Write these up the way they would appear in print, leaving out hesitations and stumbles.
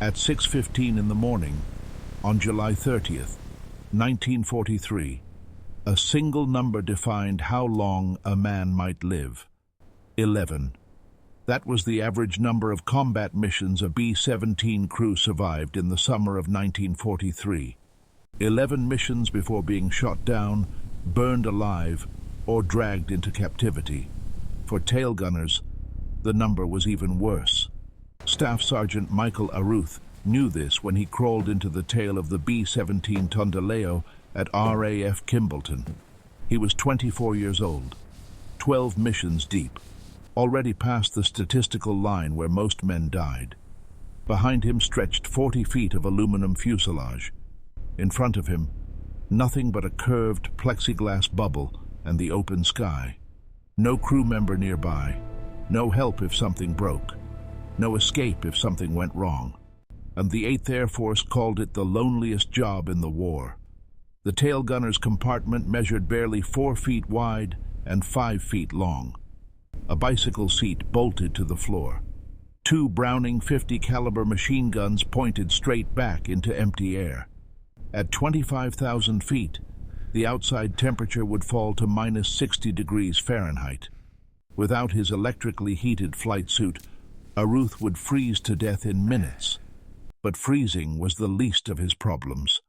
At 6:15 in the morning, on July 30th, 1943, a single number defined how long a man might live: 11. That was the average number of combat missions a B-17 crew survived in the summer of 1943. 11 missions before being shot down, burned alive, or dragged into captivity. For tail gunners, the number was even worse. Staff Sergeant Michael Aruth knew this when he crawled into the tail of the B-17 Tondaleo at RAF Kimballton. He was 24 years old, 12 missions deep, already past the statistical line where most men died. Behind him stretched 40 feet of aluminum fuselage. In front of him, nothing but a curved plexiglass bubble and the open sky. No crew member nearby, no help if something broke, no escape if something went wrong. And the 8th Air Force called it the loneliest job in the war. The tail gunner's compartment measured barely 4 feet wide and 5 feet long. A bicycle seat bolted to the floor. 2 Browning .50 caliber machine guns pointed straight back into empty air. At 25,000 feet, the outside temperature would fall to minus 60 degrees Fahrenheit. Without his electrically heated flight suit, Aruth would freeze to death in minutes. But freezing was the least of his problems.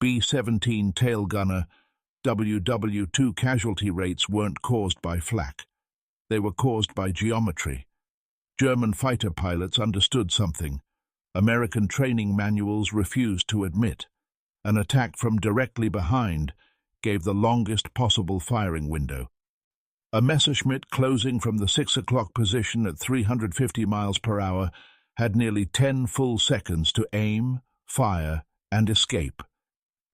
B-17 tail gunner WWII casualty rates weren't caused by flak. They were caused by geometry. German fighter pilots understood something American training manuals refused to admit. An attack from directly behind gave the longest possible firing window. A Messerschmitt closing from the 6 o'clock position at 350 miles per hour had nearly 10 full seconds to aim, fire, and escape.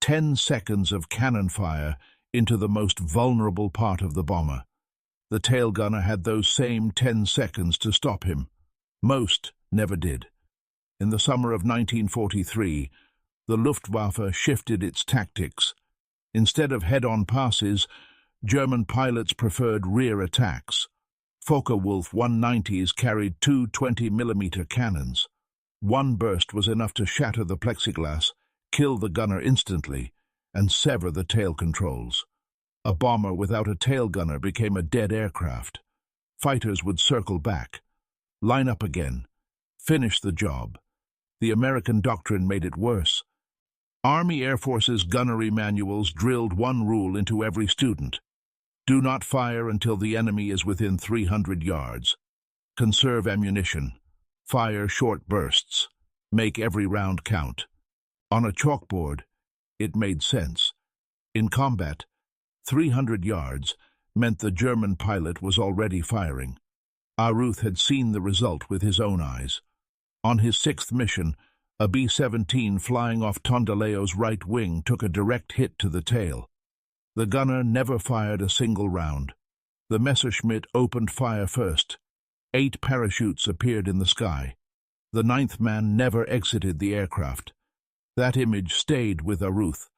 10 seconds of cannon fire into the most vulnerable part of the bomber. The tail gunner had those same 10 seconds to stop him. Most never did. In the summer of 1943, the Luftwaffe shifted its tactics. Instead of head-on passes, German pilots preferred rear attacks. Focke-Wulf 190s carried 2 20mm cannons. One burst was enough to shatter the plexiglass, kill the gunner instantly, and sever the tail controls. A bomber without a tail gunner became a dead aircraft. Fighters would circle back, line up again, finish the job. The American doctrine made it worse. Army Air Force's gunnery manuals drilled one rule into every student: do not fire until the enemy is within 300 yards. Conserve ammunition. Fire short bursts. Make every round count. On a chalkboard, it made sense. In combat, 300 yards meant the German pilot was already firing. Aruth had seen the result with his own eyes. On his 6th mission, a B-17 flying off Tondaleo's right wing took a direct hit to the tail. The gunner never fired a single round. The Messerschmitt opened fire first. 8 parachutes appeared in the sky. The 9th man never exited the aircraft. That image stayed with Aruth.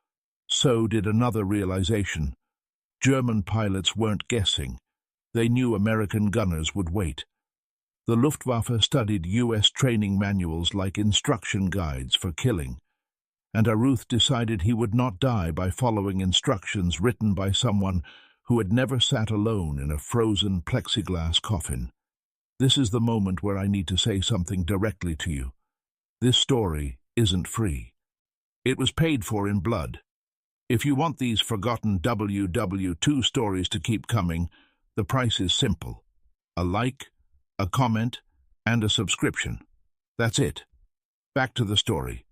So did another realization. German pilots weren't guessing. They knew American gunners would wait. The Luftwaffe studied U.S. training manuals like instruction guides for killing, and Aruth decided he would not die by following instructions written by someone who had never sat alone in a frozen plexiglass coffin. This is the moment where I need to say something directly to you. This story isn't free. It was paid for in blood. If you want these forgotten WWII stories to keep coming, the price is simple: a like, a comment, and a subscription. That's it. Back to the story.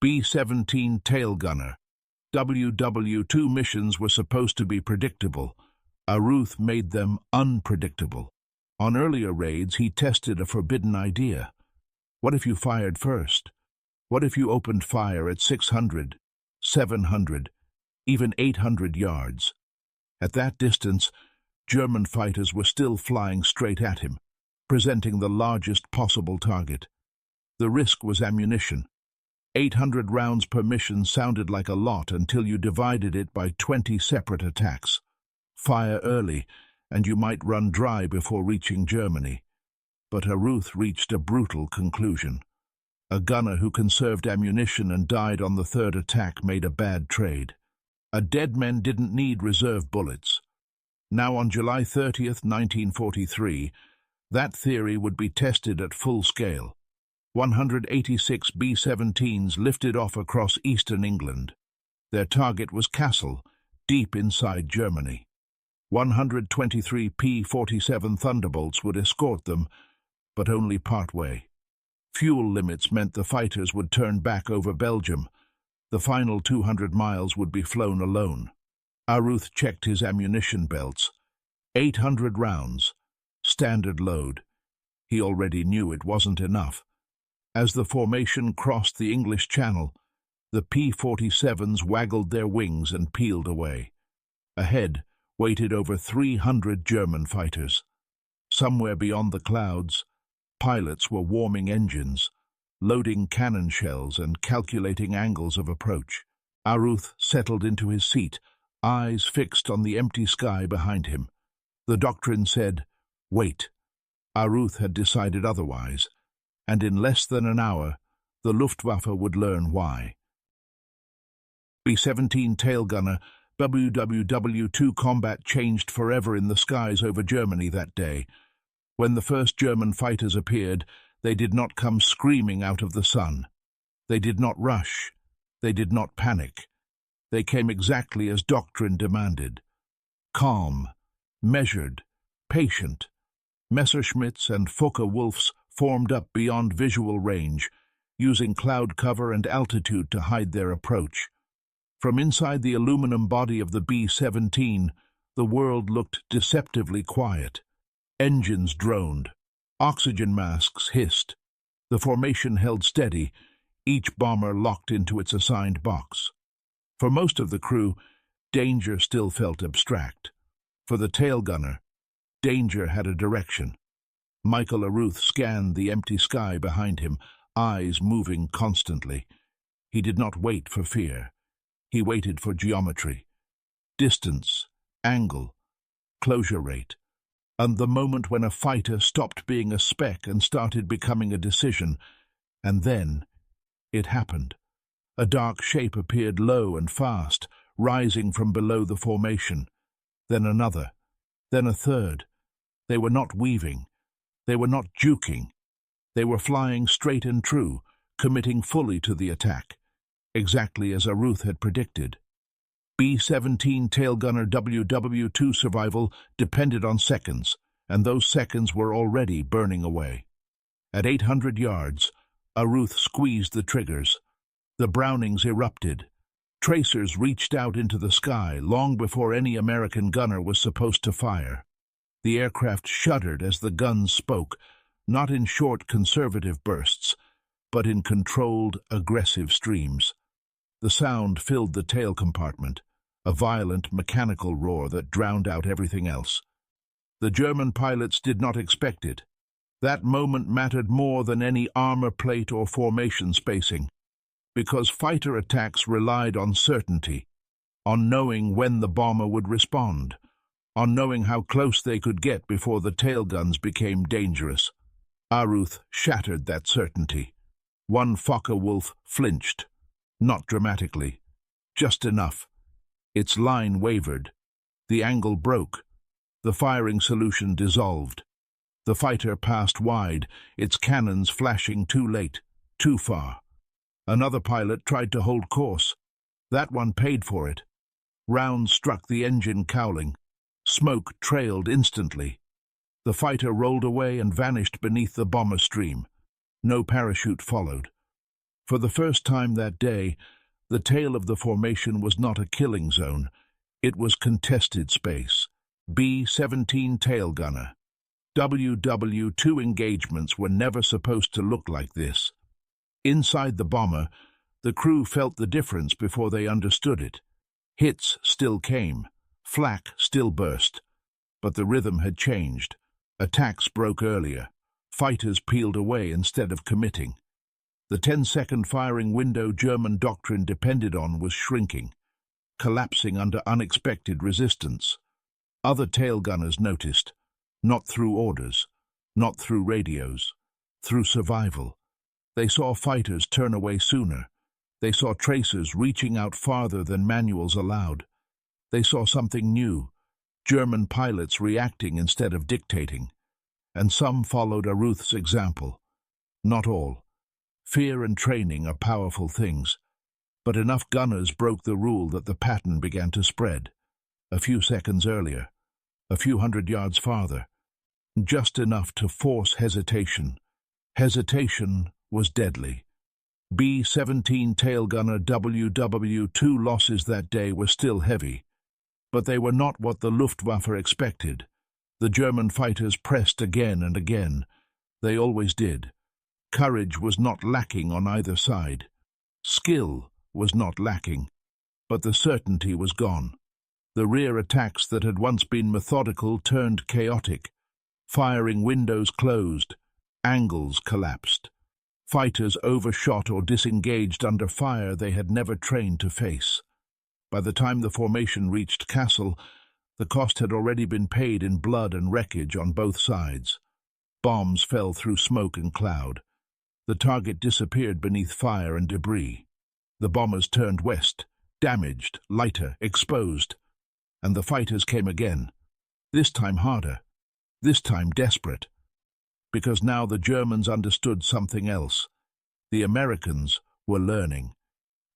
B-17 tail gunner. WWII missions were supposed to be predictable. Aruth made them unpredictable. On earlier raids, he tested a forbidden idea. What if you fired first? What if you opened fire at 600, 700, even 800 yards? At that distance, German fighters were still flying straight at him, presenting the largest possible target. The risk was ammunition. 800 rounds per mission sounded like a lot until you divided it by 20 separate attacks. Fire early, and you might run dry before reaching Germany. But Aruth reached a brutal conclusion. A gunner who conserved ammunition and died on the third attack made a bad trade. A dead men didn't need reserve bullets. Now on July 30th, 1943, that theory would be tested at full scale. 186 B-17s lifted off across eastern England. Their target was Kassel, deep inside Germany. 123 P-47 Thunderbolts would escort them, but only part way. Fuel limits meant the fighters would turn back over Belgium. The final 200 miles would be flown alone. Aruth checked his ammunition belts. 800 rounds, standard load. He already knew it wasn't enough. As the formation crossed the English Channel, the P-47s waggled their wings and peeled away. Ahead waited over 300 German fighters. Somewhere beyond the clouds, pilots were warming engines, loading cannon shells and calculating angles of approach. Aruth settled into his seat, eyes fixed on the empty sky behind him. The doctrine said, "Wait." Aruth had decided otherwise, and in less than an hour, the Luftwaffe would learn why. B-17 tail gunner WWII combat changed forever in the skies over Germany that day. When the first German fighters appeared, they did not come screaming out of the sun. They did not rush. They did not panic. They came exactly as doctrine demanded. Calm, measured, patient. Messerschmitts and Focke-Wulfs formed up beyond visual range, using cloud cover and altitude to hide their approach. From inside the aluminum body of the B-17, the world looked deceptively quiet. Engines droned. Oxygen masks hissed. The formation held steady, each bomber locked into its assigned box. For most of the crew, danger still felt abstract. For the tail gunner, danger had a direction. Michael Aruth scanned the empty sky behind him, eyes moving constantly. He did not wait for fear. He waited for geometry, distance, angle, closure rate, and the moment when a fighter stopped being a speck and started becoming a decision. And then it happened. A dark shape appeared low and fast, rising from below the formation. Then another, then a third. They were not weaving. They were not juking. They were flying straight and true, committing fully to the attack, exactly as Aruth had predicted. B-17 tail gunner WWII survival depended on seconds, and those seconds were already burning away. At 800 yards, Aruth squeezed the triggers. The Brownings erupted. Tracers reached out into the sky long before any American gunner was supposed to fire. The aircraft shuddered as the guns spoke, not in short conservative bursts, but in controlled, aggressive streams. The sound filled the tail compartment, a violent mechanical roar that drowned out everything else. The German pilots did not expect it. That moment mattered more than any armor plate or formation spacing, because fighter attacks relied on certainty, on knowing when the bomber would respond, on knowing how close they could get before the tail guns became dangerous. Aruth shattered that certainty. One Focke-Wulf flinched, not dramatically, just enough. Its line wavered. The angle broke. The firing solution dissolved. The fighter passed wide, its cannons flashing too late, too far. Another pilot tried to hold course. That one paid for it. Rounds struck the engine cowling. Smoke trailed instantly. The fighter rolled away and vanished beneath the bomber stream. No parachute followed. For the first time that day, the tail of the formation was not a killing zone. It was contested space. B-17 tail gunner. WWII engagements were never supposed to look like this. Inside the bomber, the crew felt the difference before they understood it. Hits still came. Flak still burst. But the rhythm had changed. Attacks broke earlier. Fighters peeled away instead of committing. The 10-second firing window German doctrine depended on was shrinking, collapsing under unexpected resistance. Other tail gunners noticed, not through orders, not through radios, through survival. They saw fighters turn away sooner. They saw tracers reaching out farther than manuals allowed. They saw something new, German pilots reacting instead of dictating. And some followed Aruth's example. Not all. Fear and training are powerful things, but enough gunners broke the rule that the pattern began to spread. A few seconds earlier, a few hundred yards farther, just enough to force hesitation. Hesitation was deadly. B-17 tail gunner WWII losses that day were still heavy, but they were not what the Luftwaffe expected. The German fighters pressed again and again. They always did. Courage was not lacking on either side. Skill was not lacking, but the certainty was gone. The rear attacks that had once been methodical turned chaotic. Firing windows closed, angles collapsed. Fighters overshot or disengaged under fire they had never trained to face. By the time the formation reached Kassel, the cost had already been paid in blood and wreckage on both sides. Bombs fell through smoke and cloud. The target disappeared beneath fire and debris. The bombers turned west, damaged, lighter, exposed. And the fighters came again, this time harder, this time desperate. Because now the Germans understood something else. The Americans were learning.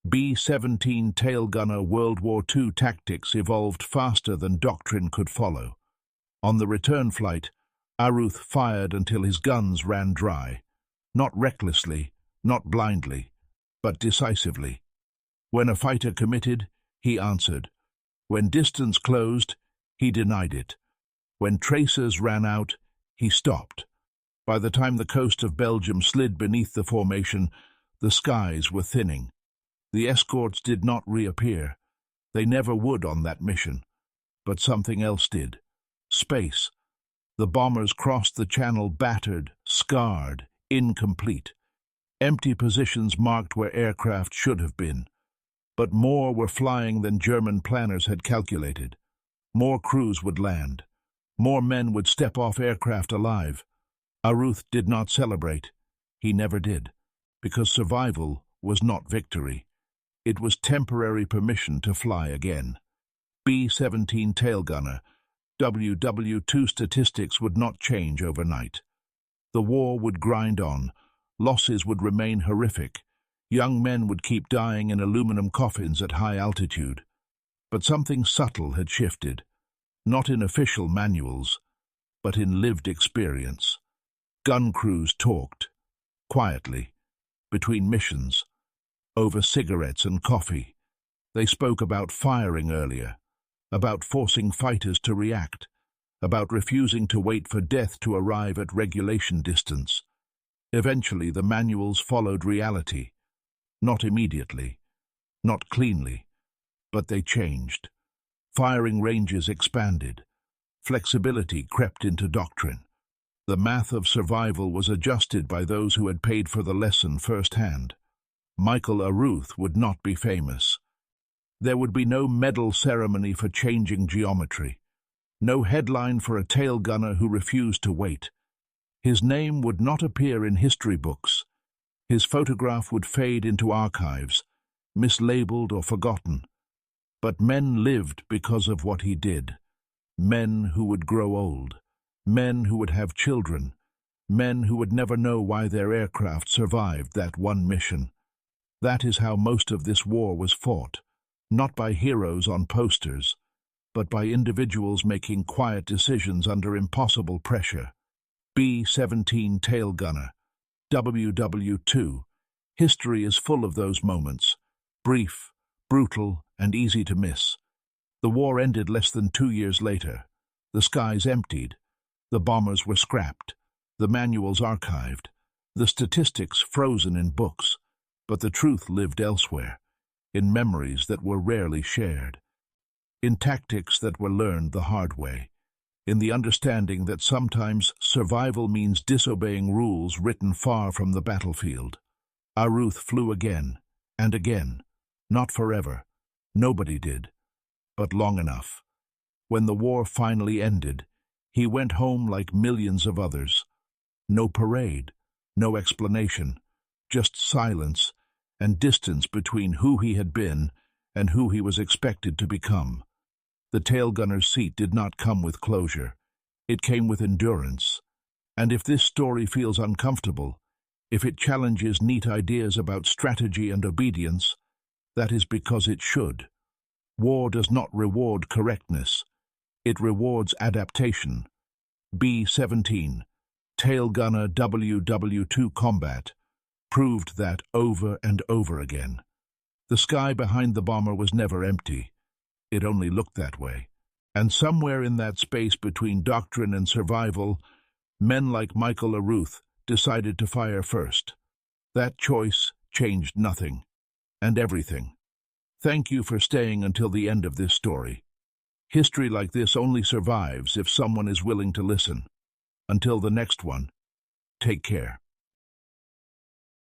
B-17 tail gunner World War II tactics evolved faster than doctrine could follow. On the return flight, Aruth fired until his guns ran dry. Not recklessly, not blindly, but decisively. When a fighter committed, he answered. When distance closed, he denied it. When tracers ran out, he stopped. By the time the coast of Belgium slid beneath the formation, the skies were thinning. The escorts did not reappear. They never would on that mission. But something else did. Space. The bombers crossed the channel battered, scarred, incomplete. Empty positions marked where aircraft should have been. But more were flying than German planners had calculated. More crews would land. More men would step off aircraft alive. Aruth did not celebrate. He never did. Because survival was not victory. It was temporary permission to fly again. B-17 tail gunner. WWII statistics would not change overnight. The war would grind on. Losses would remain horrific. Young men would keep dying in aluminum coffins at high altitude. But something subtle had shifted, not in official manuals, but in lived experience. Gun crews talked, quietly, between missions, over cigarettes and coffee. They spoke about firing earlier, about forcing fighters to react, about refusing to wait for death to arrive at regulation distance. Eventually, the manuals followed reality. Not immediately, not cleanly, but they changed. Firing ranges expanded. Flexibility crept into doctrine. The math of survival was adjusted by those who had paid for the lesson firsthand. Michael Aruth would not be famous. There would be no medal ceremony for changing geometry. No headline for a tail gunner who refused to wait. His name would not appear in history books. His photograph would fade into archives, mislabeled or forgotten. But men lived because of what he did. Men who would grow old. Men who would have children. Men who would never know why their aircraft survived that one mission. That is how most of this war was fought, not by heroes on posters, but by individuals making quiet decisions under impossible pressure. B-17 tail gunner. WWII. History is full of those moments, brief, brutal, and easy to miss. The war ended less than 2 years later. The skies emptied. The bombers were scrapped. The manuals archived. The statistics frozen in books. But the truth lived elsewhere, in memories that were rarely shared, in tactics that were learned the hard way, in the understanding that sometimes survival means disobeying rules written far from the battlefield. Aruth flew again, and again. Not forever. Nobody did. But long enough. When the war finally ended, he went home like millions of others. No parade, no explanation, just silence and distance between who he had been and who he was expected to become. The tail gunner's seat did not come with closure. It came with endurance. And if this story feels uncomfortable, if it challenges neat ideas about strategy and obedience, that is because it should. War does not reward correctness. It rewards adaptation. B-17, tail gunner WW2 combat, proved that over and over again. The sky behind the bomber was never empty. It only looked that way. And somewhere in that space between doctrine and survival, men like Michael Aruth decided to fire first. That choice changed nothing and everything. Thank you for staying until the end of this story. History like this only survives if someone is willing to listen. Until the next one, take care.